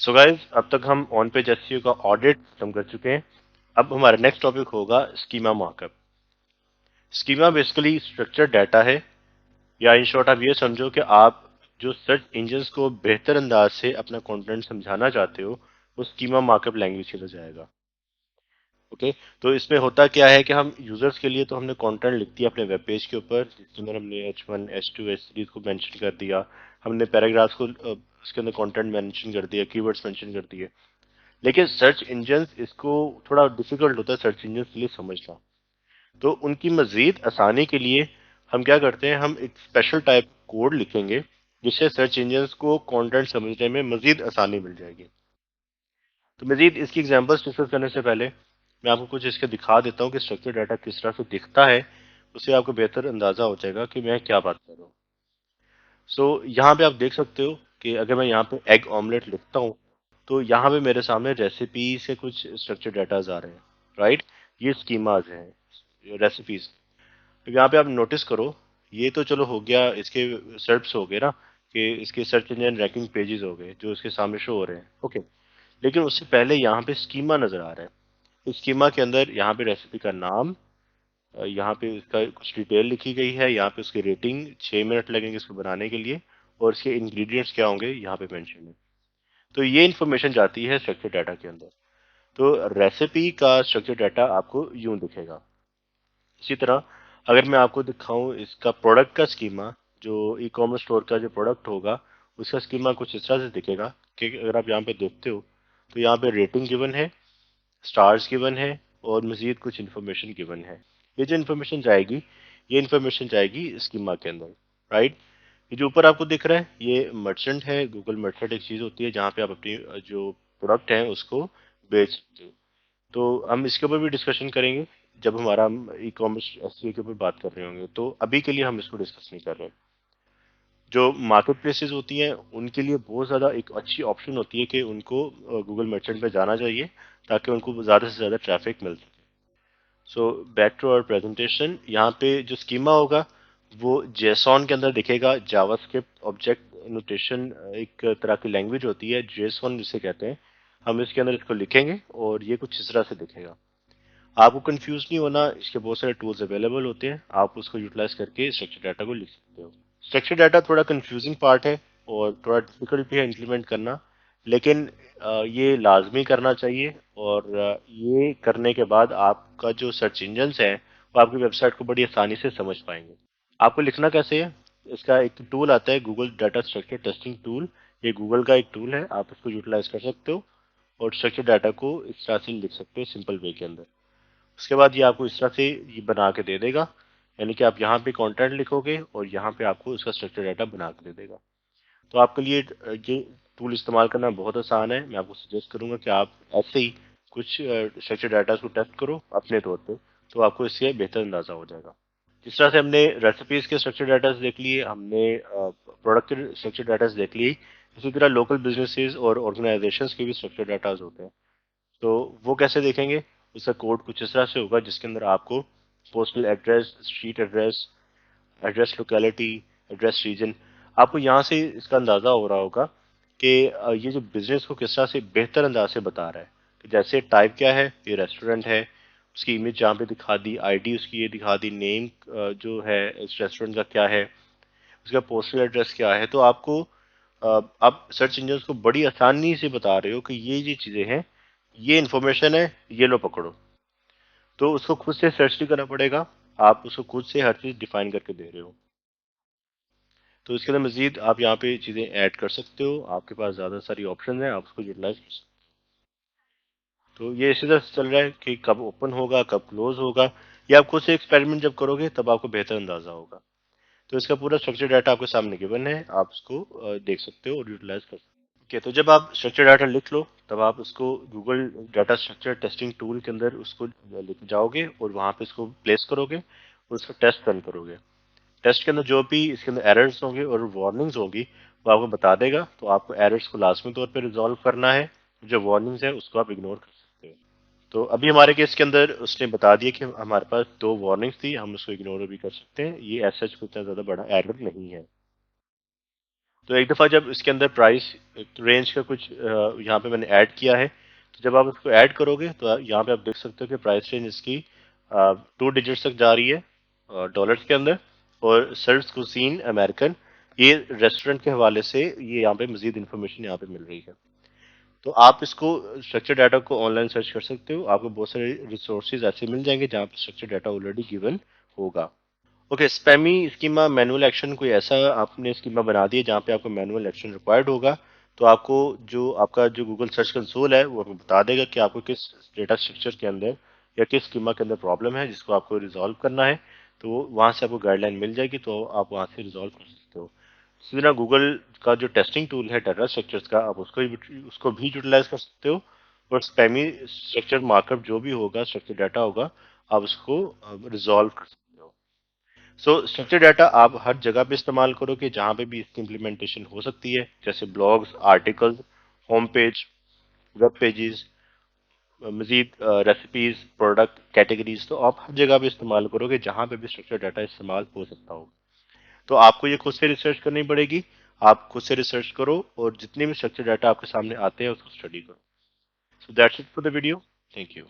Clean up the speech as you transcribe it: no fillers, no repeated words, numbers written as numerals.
So guys, अब तक हम ऑन पेज एसईओ का ऑडिट खत्म कर चुके हैं। अब हमारा नेक्स्ट टॉपिक होगा schema markup. Schema basically structured data है, या इन शॉर्ट आप ये समझो कि आप जो सर्च इंजन्स को बेहतर अंदाज से अपना कंटेंट समझाना चाहते हो, वो स्कीमा मार्कअप लैंग्वेज के अंदर जाएगा। ओके, तो इसमें होता क्या है कि हम यूजर्स के लिए तो हमने कंटेंट लिख दिया अपने वेब पेज के ऊपर, जिसके अंदर हमने H1 H2 H3 को मेंशन कर दिया। हमने पैराग्राफ्स को उसके अंदर कंटेंट मेंशन कर दिया, कीवर्ड्स मेंशन कर दिए। लेकिन सर्च इंजन्स इसको थोड़ा डिफिकल्ट होता है सर्च इंजन्स के लिए समझना। तो उनकी मजीद आसानी के लिए हम क्या करते हैं, हम एक स्पेशल टाइप कोड लिखेंगे जिससे सर्च इंजन्स को कंटेंट समझने में मजीद आसानी मिल जाएगी। तो मजीद इसकी एग्जांपल्स डिस्कस करने से पहले मैं आपको कुछ इसके दिखा देता हूँ कि स्ट्रक्चर डाटा किस तरह से दिखता है। उससे आपको बेहतर अंदाजा हो जाएगा कि मैं क्या बात कर रहा हूँ। सो यहाँ पे आप देख सकते हो कि अगर मैं यहाँ पे एग ऑमलेट लिखता हूँ, तो यहाँ पे मेरे सामने रेसिपी से कुछ स्ट्रक्चर डाटाज आ रहे हैं। राइट, ये स्कीमाज हैं रेसिपीज। तो यहाँ पे आप नोटिस करो, ये तो चलो हो गया, इसके सर्च हो गए ना, कि इसके सर्च इंजन रैंकिंग पेजेस हो गए जो इसके सामने शो हो रहे हैं। ओके, लेकिन उससे पहले यहाँ पे स्कीमा नजर आ रहा है। इस स्कीमा के अंदर यहाँ पे रेसिपी का नाम, यहाँ पे इसका कुछ डिटेल लिखी गई है, यहाँ पे उसकी रेटिंग 6 मिनट लगेंगे इसको बनाने के लिए, और इसके इंग्रेडिएंट्स क्या होंगे यहाँ पे मेंशन है। तो ये इन्फॉर्मेशन जाती है स्ट्रक्चर डाटा के अंदर। तो रेसिपी का स्ट्रक्चर डाटा आपको यूं दिखेगा। इसी तरह अगर मैं आपको दिखाऊं इसका प्रोडक्ट का स्कीमा, जो ई कॉमर्स स्टोर का जो प्रोडक्ट होगा, उसका स्कीमा कुछ इस तरह से दिखेगा कि अगर आप यहाँ पे देखते हो तो यहाँ पे रेटिंग गिवन है, स्टार्स गिवन है, और मजीद कुछ इन्फॉर्मेशन गिवन है। ये जो इन्फॉर्मेशन जाएगी, ये इन्फॉर्मेशन जाएगी स्कीमा के अंदर। राइट, ये जो ऊपर आपको दिख रहा है ये मर्चेंट है। गूगल मर्चेंट एक चीज होती है जहाँ पे आप अपनी जो प्रोडक्ट है उसको बेच सकते हो। तो हम इसके ऊपर भी डिस्कशन करेंगे जब हमारा हम ई कॉमर्स एसईओ के ऊपर बात कर रहे होंगे। तो अभी के लिए हम इसको डिस्कस नहीं कर रहे। जो मार्केट प्लेसेस होती हैं उनके लिए बहुत ज़्यादा एक अच्छी ऑप्शन होती है कि उनको गूगल मर्चेंट पे जाना चाहिए, ताकि उनको ज़्यादा से ज़्यादा ट्रैफिक मिल सके। So back to our presentation, यहाँ पे जो स्कीमा होगा वो जेसॉन के अंदर दिखेगा। जावास्क्रिप्ट ऑब्जेक्ट नोटेशन एक तरह की लैंग्वेज होती है, जेसॉन जिसे कहते हैं। हम इसके अंदर इसको लिखेंगे और ये कुछ इस तरह से दिखेगा। आपको कंफ्यूज नहीं होना, इसके बहुत सारे टूल्स अवेलेबल होते हैं, आप उसको यूटिलाइज करके स्ट्रक्चर डाटा को लिख सकते हो। स्ट्रक्चर डाटा थोड़ा कंफ्यूजिंग पार्ट है और थोड़ा डिफिकल्ट भी है इंप्लीमेंट करना, लेकिन ये लाजमी करना चाहिए। और ये करने के बाद आपका जो सर्च इंजन्स है वो आपकी वेबसाइट को बड़ी आसानी से समझ पाएंगे। आपको लिखना कैसे है, इसका एक टूल आता है Google data structure testing tool. ये गूगल का एक टूल है, आप इसको यूटिलाइज कर सकते हो और स्ट्रक्चर डाटा को इस तरह से लिख सकते हो सिंपल वे के अंदर। उसके बाद ये आपको इस तरह से ये बना के दे देगा, यानी कि आप यहाँ पे कंटेंट लिखोगे और यहाँ पे आपको उसका स्ट्रक्चर डाटा बना के दे देगा। तो आपके लिए ये टूल इस्तेमाल करना बहुत आसान है। मैं आपको सजेस्ट करूंगा कि आप ऐसे ही कुछ स्ट्रक्चर डाटा को टेस्ट करो अपने तौर पे, तो आपको इससे बेहतर अंदाजा हो जाएगा। जिस तरह से हमने रेसिपीज के स्ट्रक्चर डाटा देख लिए, हमने प्रोडक्ट के स्ट्रक्चर डाटा देख लिए, इसी तरह लोकल बिजनेसेस और ऑर्गेनाइजेशंस के भी स्ट्रक्चर डाटा होते हैं। तो वो कैसे देखेंगे, उसका कोड कुछ इस तरह से होगा जिसके अंदर आपको postal address, street address, address locality, address region, आपको यहाँ से इसका अंदाजा हो रहा होगा कि ये जो बिजनेस को किस तरह से बेहतर अंदाज से बता रहा है। कि जैसे टाइप क्या है, ये रेस्टोरेंट है, उसकी इमेज यहाँ पे दिखा दी, आईडी उसकी ये दिखा दी, नेम जो है इस रेस्टोरेंट का क्या है, उसका पोस्टल एड्रेस क्या है। तो आपको आप सर्च इंजन को बड़ी आसानी से बता रहे हो कि ये चीजें हैं, ये इन्फॉर्मेशन है, ये लो पकड़ो। तो उसको खुद से सर्च नहीं करना पड़ेगा, आप उसको खुद से हर चीज डिफाइन करके दे रहे हो। तो इसके अंदर मजीद आप यहाँ पे चीजें ऐड कर सकते हो, आपके पास ज्यादा सारी ऑप्शन है, आप उसको यूटिलाइज कर सकते हो। तो ये इसी तरह से चल रहा है कि कब ओपन होगा कब क्लोज होगा, ये आप खुद से एक्सपेरिमेंट जब करोगे तब आपको बेहतर अंदाजा होगा। तो इसका पूरा स्ट्रक्चर डाटा आपके सामने गिवन है, आप उसको देख सकते हो और यूटिलाइज कर सकते हो। ओके, तो जब आप स्ट्रक्चर डाटा लिख लो तब आप उसको Google data structure testing tool के अंदर उसको लिख जाओगे और वहां पे इसको प्लेस करोगे और उसको टेस्ट रन करोगे। टेस्ट के अंदर जो भी इसके अंदर एरर्स होंगे और वार्निंग्स होंगी वो आपको बता देगा। तो आपको एरर्स को लाजमी तौर पे रिजॉल्व करना है, जो वार्निंग्स है उसको आप इग्नोर कर सकते हो। तो अभी हमारे केस के अंदर उसने बता दिया कि हमारे पास दो वार्निंग्स थी, हम उसको इग्नोर भी कर सकते हैं, ये एज सच कुछ ज्यादा बड़ा एरर नहीं है। تو ایک دفعہ جب اس کے اندر پرائس رینج کا کچھ یہاں پہ میں نے ایڈ کیا ہے، تو جب آپ اس کو ایڈ کرو گے تو یہاں پہ آپ دیکھ سکتے ہو کہ پرائس رینج اس کی 2 ڈیجٹس تک جا رہی ہے ڈالرس کے اندر، اور سروس کوزین امریکن، یہ ریسٹورنٹ کے حوالے سے یہ یہاں پہ مزید انفارمیشن یہاں پہ مل رہی ہے۔ تو آپ اس کو اسٹرکچر ڈاٹا کو آن لائن سرچ کر سکتے ہو، آپ کو بہت سارے ریسورسز ایسے مل جائیں گے جہاں پہ اسٹرکچر ڈاٹا آلریڈی گیون ہوگا۔ اوکے، اسپیمی اسکیما مینوئل ایکشن کوئی ایسا آپ نے اسکیما بنا دی ہے جہاں پہ آپ کو مینوئل ایکشن ریکوائرڈ ہوگا، تو آپ کو جو آپ کا جو گوگل سرچ کنسول ہے وہ بتا دے گا کہ آپ کو کس ڈیٹا اسٹرکچر کے اندر یا کس اسکیما کے اندر پرابلم ہے جس کو آپ کو ریزالو کرنا ہے، تو وہاں سے آپ کو گائیڈ لائن مل جائے گی، تو آپ وہاں سے ریزالو کر سکتے ہو۔ اسی طرح گوگل کا جو ٹیسٹنگ ٹول ہے ڈیٹا اسٹرکچرس کا، آپ اس کو بھی یوٹیلائز کر سکتے ہو، اور اسپیمی اسٹرکچر مارک اپ جو بھی ہوگا، اسٹرکچر ڈاٹا ہوگا، آپ اس کو ریزالو کر سکتے ہو۔ سو اسٹرکچر ڈاٹا آپ ہر جگہ پہ استعمال کرو کہ جہاں پہ بھی اس کی امپلیمنٹیشن ہو سکتی ہے، جیسے blogs, article, home page, web pages, مزید ریسیپیز، پروڈکٹ کیٹیگریز، تو آپ ہر جگہ پہ استعمال کرو گے جہاں پہ بھی اسٹرکچر ڈاٹا استعمال ہو سکتا ہو۔ تو آپ کو یہ خود سے ریسرچ کرنی پڑے گی، آپ خود سے ریسرچ کرو اور جتنے بھی اسٹرکچر ڈاٹا آپ کے سامنے آتے ہیں اس کو اسٹڈی کرو۔ So that's it for the video, thank you.